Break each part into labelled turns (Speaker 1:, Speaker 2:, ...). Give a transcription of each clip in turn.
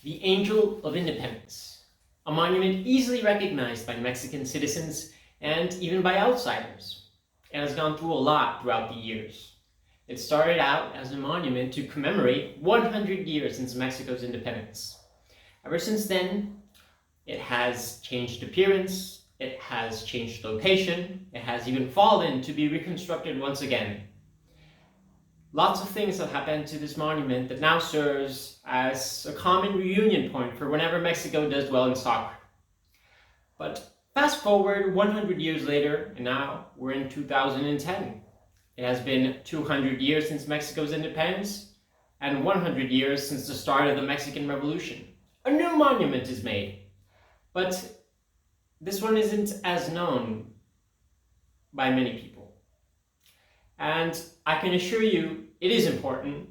Speaker 1: the Angel of Independence, a monument easily recognized by Mexican citizens and even by outsiders. It has gone through a lot throughout the years. It started out as a monument to commemorate 100 years since Mexico's independence. Ever since then, it has changed appearance, it has changed location, it has even fallen to be reconstructed once again. Lots of things have happened to this monument that now serves as a common reunion point for whenever Mexico does well in soccer. But fast forward 100 years later, and now we're in 2010. It has been 200 years since Mexico's independence, and 100 years since the start of the Mexican Revolution. A new monument is made, but this one isn't as known by many people. And I can assure you, it is important.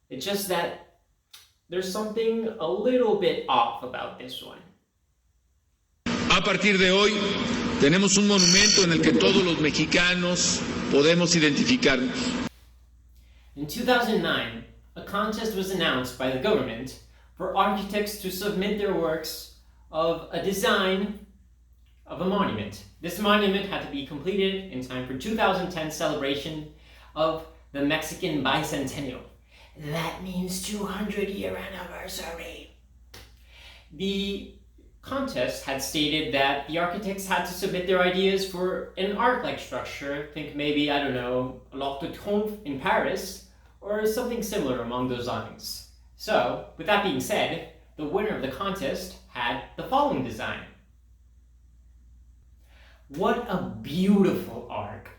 Speaker 1: It's just that there's something a little bit off about this one.
Speaker 2: A partir de hoy, tenemos un monumento en el que todos los mexicanos podemos identificarnos.
Speaker 1: In 2009, a contest was announced by the government for architects to submit their works of a design of a monument. This monument had to be completed in time for 2010 celebration of the Mexican Bicentennial. That means 200-year anniversary. The contest had stated that the architects had to submit their ideas for an arc-like structure, think maybe, I don't know, l'Arc de Triomphe in Paris, or something similar along those lines. So, with that being said, the winner of the contest had the following design. What a beautiful arc!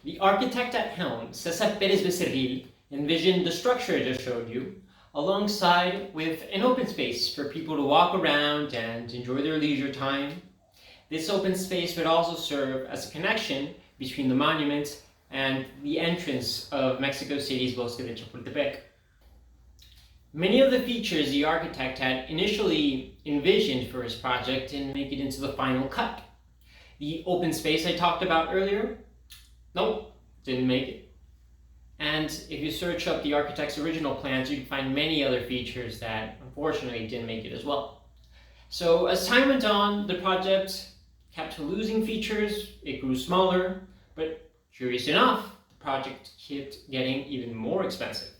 Speaker 1: The architect at helm, César Pérez Becerril, envisioned the structure I just showed you, alongside with an open space for people to walk around and enjoy their leisure time. This open space would also serve as a connection between the monument and the entrance of Mexico City's Bosque de Chapultepec. Many of the features the architect had initially envisioned for his project didn't make it into the final cut. The open space I talked about earlier, nope, didn't make it. And if you search up the architect's original plans, you can find many other features that unfortunately didn't make it as well. So as time went on, the project kept losing features, it grew smaller, but curious enough, the project kept getting even more expensive.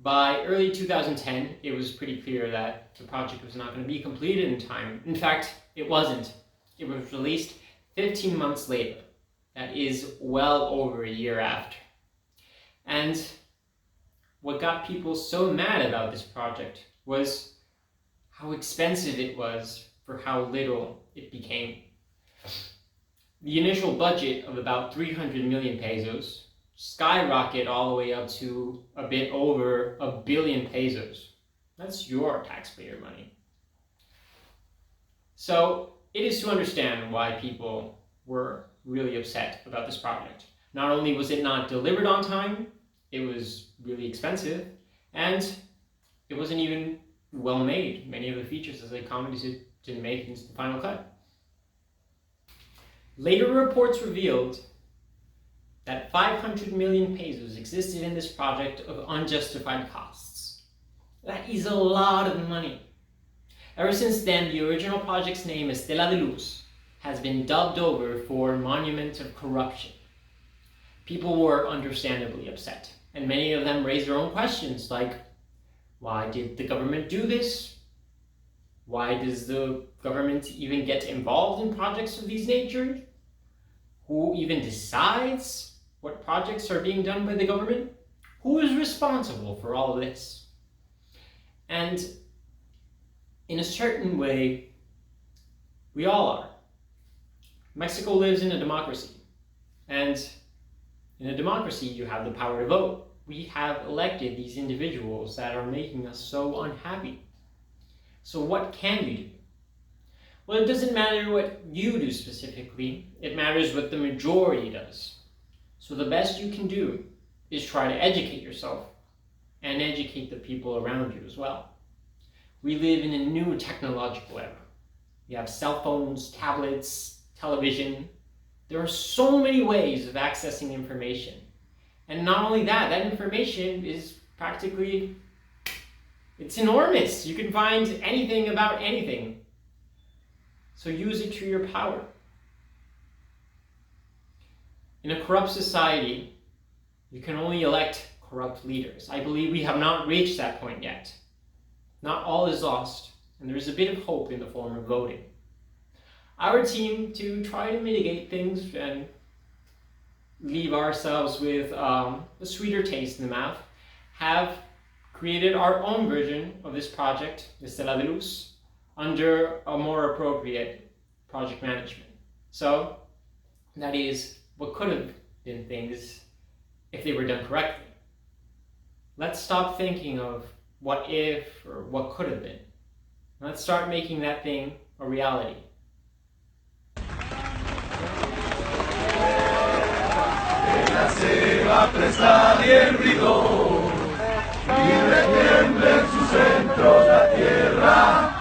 Speaker 1: By early 2010, it was pretty clear that the project was not going to be completed in time. In fact, it wasn't. It was released 15 months later. That is well over a year after. And what got people so mad about this project was how expensive it was for how little it became. The initial budget of about 300 million pesos skyrocketed all the way up to a bit over 1 billion pesos. That's your taxpayer money. So it is to understand why people were really upset about this project. Not only was it not delivered on time, it was really expensive, and it wasn't even well made. Many of the features, as I commented, didn't make it into the final cut. Later reports revealed that 500 million pesos existed in this project of unjustified costs. That is a lot of money. Ever since then, the original project's name, Estela de Luz, has been dubbed over for Monument of Corruption. People were understandably upset, and many of them raised their own questions like, why did the government do this? Why does the government even get involved in projects of these nature? Who even decides what projects are being done by the government? Who is responsible for all of this? And in a certain way, we all are. Mexico lives in a democracy, and in a democracy, you have the power to vote. We have elected these individuals that are making us so unhappy. So what can we do? Well, it doesn't matter what you do specifically. It matters what the majority does. So the best you can do is try to educate yourself and educate the people around you as well. We live in a new technological era. We have cell phones, tablets, television. There are so many ways of accessing information. And not only that, that information is practically It's enormous. You can find anything about anything. So use it to your power. In a corrupt society, you can only elect corrupt leaders. I believe we have not reached that point yet. Not all is lost, and there is a bit of hope in the form of voting. Our team, to try to mitigate things and leave ourselves with a sweeter taste in the mouth, have created our own version of this project, Estela de Luz, under a more appropriate project management. So that is what could have been things if they were done correctly. Let's stop thinking of what if or what could have been. Let's start making that thing a reality.
Speaker 3: Se va a prestar y el bridón, y retiemble en sus centros la tierra,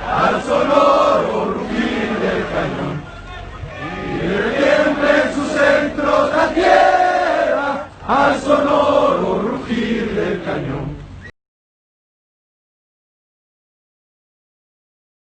Speaker 3: al sonoro rugir del cañón. Y retiemble en sus centros la tierra, al sonoro rugir del cañón.